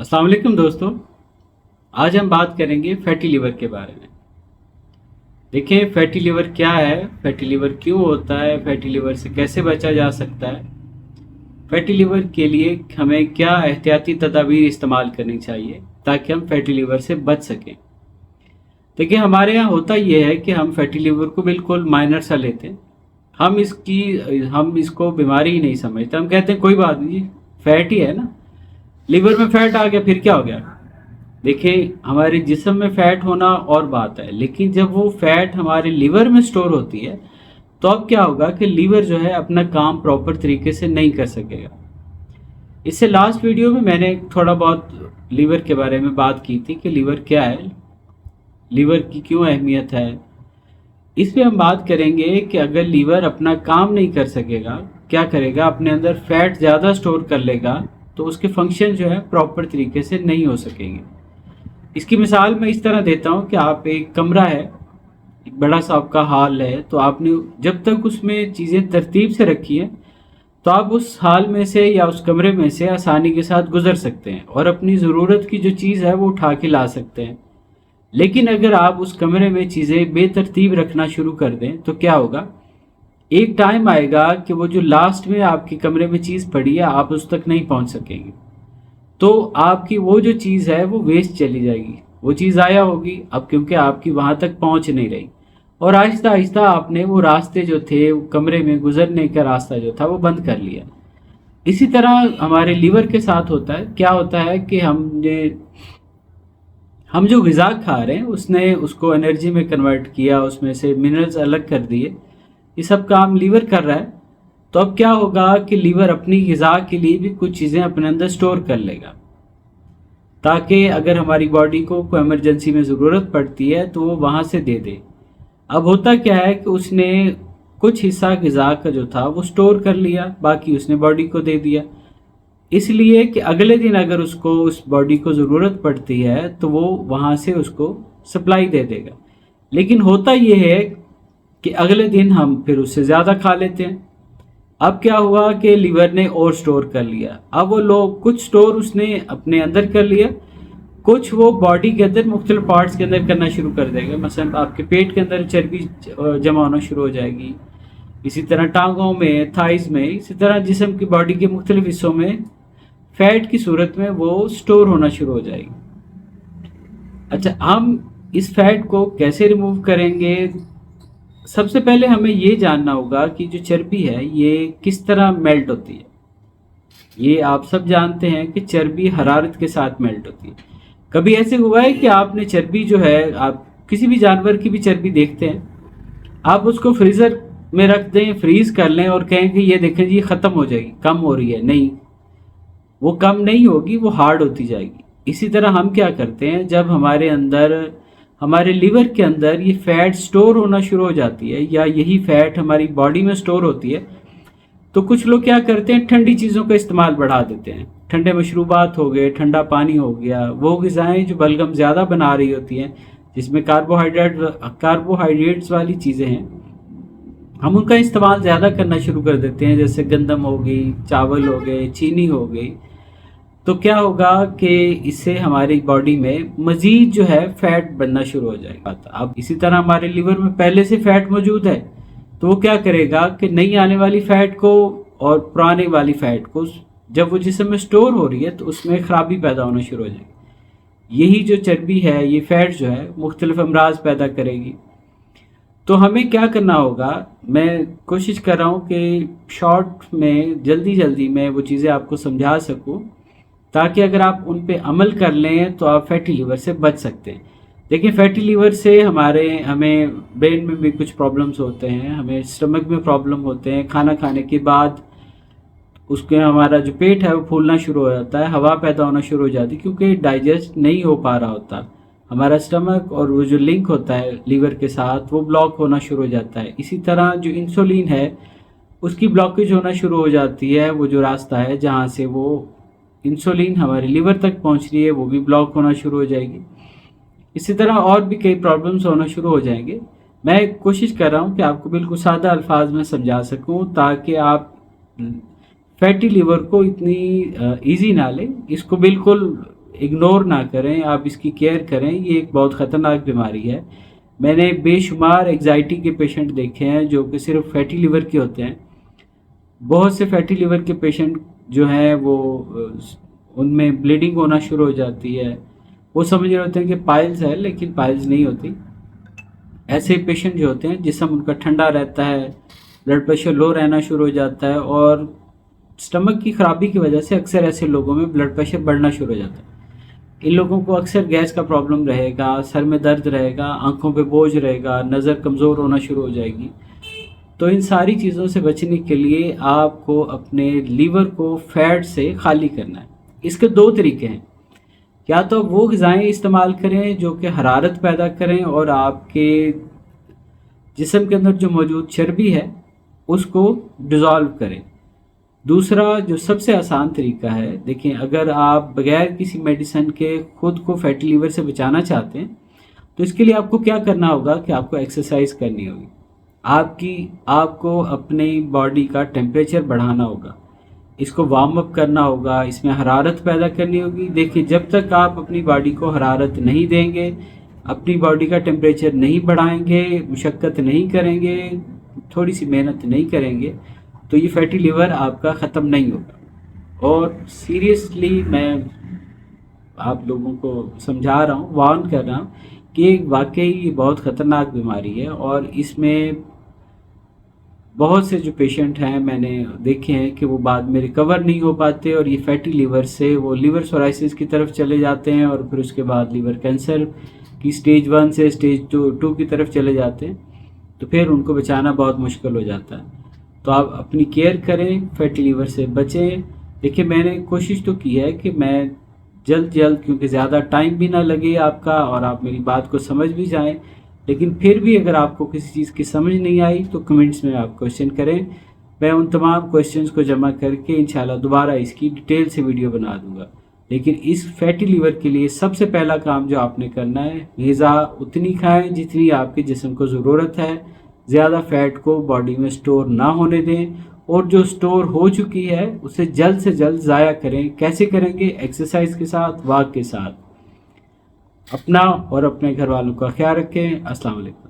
अस्सलाम वालेकुम दोस्तों। आज हम बात करेंगे फैटी लिवर के बारे में। देखें फैटी लिवर क्या है, फैटी लिवर क्यों होता है, फैटी लिवर से कैसे बचा जा सकता है, फैटी लिवर के लिए हमें क्या एहतियाती तदाबीर इस्तेमाल करनी चाहिए ताकि हम फैटी लिवर से बच सकें। देखिए हमारे यहाँ होता ये है कि हम फैटी लिवर को बिल्कुल माइनर सा लेते हैं। हम इसको बीमारी ही नहीं समझते। हम कहते हैं कोई बात नहीं, फैट ही है ना, लिवर में फैट आ गया फिर क्या हो गया। देखिए हमारे जिस्म में फैट होना और बात है, लेकिन जब वो फैट हमारे लिवर में स्टोर होती है तो अब क्या होगा कि लीवर जो है अपना काम प्रॉपर तरीके से नहीं कर सकेगा। इससे लास्ट वीडियो में मैंने थोड़ा बहुत लीवर के बारे में बात की थी कि लीवर क्या है, लीवर की क्यों अहमियत है। इसमें हम बात करेंगे कि अगर लीवर अपना काम नहीं कर सकेगा, क्या करेगा, अपने अंदर फैट ज़्यादा स्टोर कर लेगा तो उसके फंक्शन जो है प्रॉपर तरीके से नहीं हो सकेंगे। इसकी मिसाल मैं इस तरह देता हूँ कि आप एक कमरा है, एक बड़ा सा आपका हॉल है, तो आपने जब तक उसमें चीज़ें तरतीब से रखी हैं तो आप उस हॉल में से या उस कमरे में से आसानी के साथ गुजर सकते हैं और अपनी ज़रूरत की जो चीज़ है वो उठा के ला सकते हैं। लेकिन अगर आप उस कमरे में चीज़ें बेतरतीब रखना शुरू कर दें तो क्या होगा, एक टाइम आएगा कि वो जो लास्ट में आपके कमरे में चीज़ पड़ी है आप उस तक नहीं पहुंच सकेंगे, तो आपकी वो जो चीज़ है वो वेस्ट चली जाएगी, वो चीज़ आया होगी अब क्योंकि आपकी वहाँ तक पहुँच नहीं रही और आहिस्ता आहिस्ता आपने वो रास्ते जो थे, वो कमरे में गुजरने का रास्ता जो था वो बंद कर लिया। इसी तरह हमारे लीवर के साथ होता है। क्या होता है कि हम जो ग़िज़ा खा रहे हैं उसने उसको एनर्जी में कन्वर्ट किया, उसमें से मिनरल्स अलग कर दिए, ये सब काम लीवर कर रहा है। तो अब क्या होगा कि लीवर अपनी ग़िज़ा के लिए भी कुछ चीज़ें अपने अंदर स्टोर कर लेगा ताकि अगर हमारी बॉडी को कोई इमरजेंसी में ज़रूरत पड़ती है तो वो वहाँ से दे दे। अब होता क्या है कि उसने कुछ हिस्सा ग़िज़ा का जो था वो स्टोर कर लिया, बाकी उसने बॉडी को दे दिया, इसलिए कि अगले दिन अगर उसको उस बॉडी को ज़रूरत पड़ती है तो वो वहाँ से उसको सप्लाई दे देगा। लेकिन होता ये है कि अगले दिन हम फिर उससे ज़्यादा खा लेते हैं। अब क्या हुआ कि लीवर ने और स्टोर कर लिया। अब वो लोग कुछ स्टोर उसने अपने अंदर कर लिया, कुछ वो बॉडी के अंदर मुख्तलिफ पार्ट्स के अंदर करना शुरू कर देगा। मसलन आपके पेट के अंदर चर्बी जमा होना शुरू हो जाएगी, इसी तरह टांगों में, थाइज में, इसी तरह जिस्म की बॉडी के मुख्तलिफ हिस्सों में फैट की सूरत में वो स्टोर होना शुरू हो जाएगी। अच्छा, हम इस फैट को कैसे रिमूव करेंगे? सबसे पहले हमें ये जानना होगा कि जो चर्बी है ये किस तरह मेल्ट होती है। ये आप सब जानते हैं कि चर्बी हरारत के साथ मेल्ट होती है। कभी ऐसे हुआ है कि आपने चर्बी जो है, आप किसी भी जानवर की भी चर्बी देखते हैं, आप उसको फ्रीज़र में रख दें, फ्रीज़ कर लें और कहें कि ये देखें जी ख़त्म हो जाएगी, कम हो रही है, नहीं, वो कम नहीं होगी, वो हार्ड होती जाएगी। इसी तरह हम क्या करते हैं, जब हमारे अंदर, हमारे लीवर के अंदर ये फैट स्टोर होना शुरू हो जाती है या यही फैट हमारी बॉडी में स्टोर होती है, तो कुछ लोग क्या करते हैं, ठंडी चीज़ों का इस्तेमाल बढ़ा देते हैं। ठंडे मशरूबात हो गए, ठंडा पानी हो गया, वो ग़िज़ाएँ जो बलगम ज़्यादा बना रही होती हैं, जिसमें कार्बोहाइड्रेट्स वाली चीज़ें हैं, हम उनका इस्तेमाल ज़्यादा करना शुरू कर देते हैं। जैसे गंदम हो गई, चावल हो गए, चीनी हो गई। तो क्या होगा कि इससे हमारी बॉडी में मज़ीद जो है फैट बनना शुरू हो जाएगा। अब इसी तरह हमारे लिवर में पहले से फैट मौजूद है तो वो क्या करेगा कि नई आने वाली फैट को और पुराने वाली फैट को जब वो जिस्म में स्टोर हो रही है तो उसमें ख़राबी पैदा होना शुरू हो जाएगी। यही जो चर्बी है, ये फैट जो है मुख्तलिफ अमराज पैदा करेगी। तो हमें क्या करना होगा, मैं कोशिश कर रहा हूँ कि शॉर्ट में जल्दी मैं वो चीज़ें आपको समझा सकूँ ताकि अगर आप उन पे अमल कर लें तो आप फैटी लीवर से बच सकते हैं। देखिए फैटी लीवर से हमें ब्रेन में भी कुछ प्रॉब्लम्स होते हैं, हमें स्टमक में प्रॉब्लम होते हैं, खाना खाने के बाद उसके हमारा जो पेट है वो फूलना शुरू हो जाता है, हवा पैदा होना शुरू हो जाती है क्योंकि डाइजेस्ट नहीं हो पा रहा होता। हमारा स्टमक और वो जो लिंक होता है लीवर के साथ वो ब्लॉक होना शुरू हो जाता है। इसी तरह जो इंसुलिन है उसकी ब्लॉकेज होना शुरू हो जाती है, वो जो रास्ता है जहाँ से वो इंसुलिन हमारे लीवर तक पहुँच रही है वो भी ब्लॉक होना शुरू हो जाएगी। इसी तरह और भी कई प्रॉब्लम्स होना शुरू हो जाएंगे। मैं कोशिश कर रहा हूँ कि आपको बिल्कुल सादा अल्फाज में समझा सकूँ ताकि आप फैटी लीवर को इतनी ईजी ना लें, इसको बिल्कुल اگنور نہ کریں، آپ اس کی کیئر کریں. یہ ایک بہت خطرناک بیماری ہے. میں نے بے شمار ایگزائٹی کے پیشنٹ دیکھے ہیں جو کہ صرف فیٹی لیور کے ہوتے ہیں. بہت سے فیٹی لیور کے پیشنٹ جو ہیں وہ ان میں بلیڈنگ ہونا شروع ہو جاتی ہے. وہ سمجھ رہے ہوتے ہیں کہ پائلز ہے، لیکن پائلز نہیں ہوتی. ایسے پیشنٹ جو ہوتے ہیں جسم ان کا ٹھنڈا رہتا ہے، بلڈ پریشر لو رہنا شروع ہو جاتا ہے، اور سٹمک کی خرابی کی وجہ سے اکثر ایسے لوگوں میں بلڈ پریشر بڑھنا شروع ہو جاتا ہے. ان لوگوں کو اکثر گیس کا پرابلم رہے گا، سر میں درد رہے گا، آنکھوں پہ بوجھ رہے گا، نظر کمزور ہونا شروع ہو جائے گی. تو ان ساری چیزوں سے بچنے کے لیے آپ کو اپنے لیور کو فیٹ سے خالی کرنا ہے. اس کے 2 طریقے ہیں. یا تو وہ غذائیں استعمال کریں جو کہ حرارت پیدا کریں اور آپ کے جسم کے اندر جو موجود چربی ہے اس کو ڈیزالو کریں. دوسرا جو سب سے آسان طریقہ ہے، دیکھیں اگر آپ بغیر کسی میڈیسن کے خود کو فیٹی لیور سے بچانا چاہتے ہیں تو اس کے لیے آپ کو کیا کرنا ہوگا کہ آپ کو ایکسرسائز کرنی ہوگی. آپ کو اپنی باڈی کا ٹیمپریچر بڑھانا ہوگا، اس کو وارم اپ کرنا ہوگا، اس میں حرارت پیدا کرنی ہوگی. دیکھیں جب تک آپ اپنی باڈی کو حرارت نہیں دیں گے، اپنی باڈی کا ٹیمپریچر نہیں بڑھائیں گے، مشقت نہیں کریں گے، تھوڑی سی محنت نہیں کریں گے، تو یہ فیٹی لیور آپ کا ختم نہیں ہوگا. اور سیریسلی میں آپ لوگوں کو سمجھا رہا ہوں، وارن کر رہا ہوں کہ واقعی یہ بہت خطرناک بیماری ہے. اور اس میں بہت سے جو پیشنٹ ہیں میں نے دیکھے ہیں کہ وہ بعد میں ریکور نہیں ہو پاتے، اور یہ فیٹی لیور سے وہ لیور سورائسس کی طرف چلے جاتے ہیں، اور پھر اس کے بعد لیور کینسر کی سٹیج 1 سے سٹیج 2 کی طرف چلے جاتے ہیں. تو پھر ان کو بچانا بہت مشکل ہو جاتا ہے. تو آپ اپنی کیئر کریں، فیٹی لیور سے بچیں. دیکھیں میں نے کوشش تو کی ہے کہ میں جلد کیونکہ زیادہ ٹائم بھی نہ لگے آپ کا اور آپ میری بات کو سمجھ بھی جائیں، لیکن پھر بھی اگر آپ کو کسی چیز کی سمجھ نہیں آئی تو کمنٹس میں آپ کویشچن کریں. میں ان تمام کویشچنز کو جمع کر کے انشاءاللہ دوبارہ اس کی ڈیٹیل سے ویڈیو بنا دوں گا. لیکن اس فیٹی لیور کے لیے سب سے پہلا کام جو آپ نے کرنا ہے، غذا اتنی کھائیں جتنی آپ کے جسم کو ضرورت ہے. زیادہ فیٹ کو باڈی میں سٹور نہ ہونے دیں، اور جو سٹور ہو چکی ہے اسے جلد سے جلد ضائع کریں. کیسے کریں گے؟ ایکسرسائز کے ساتھ، واک کے ساتھ. اپنا اور اپنے گھر والوں کا خیال رکھیں. السلام علیکم.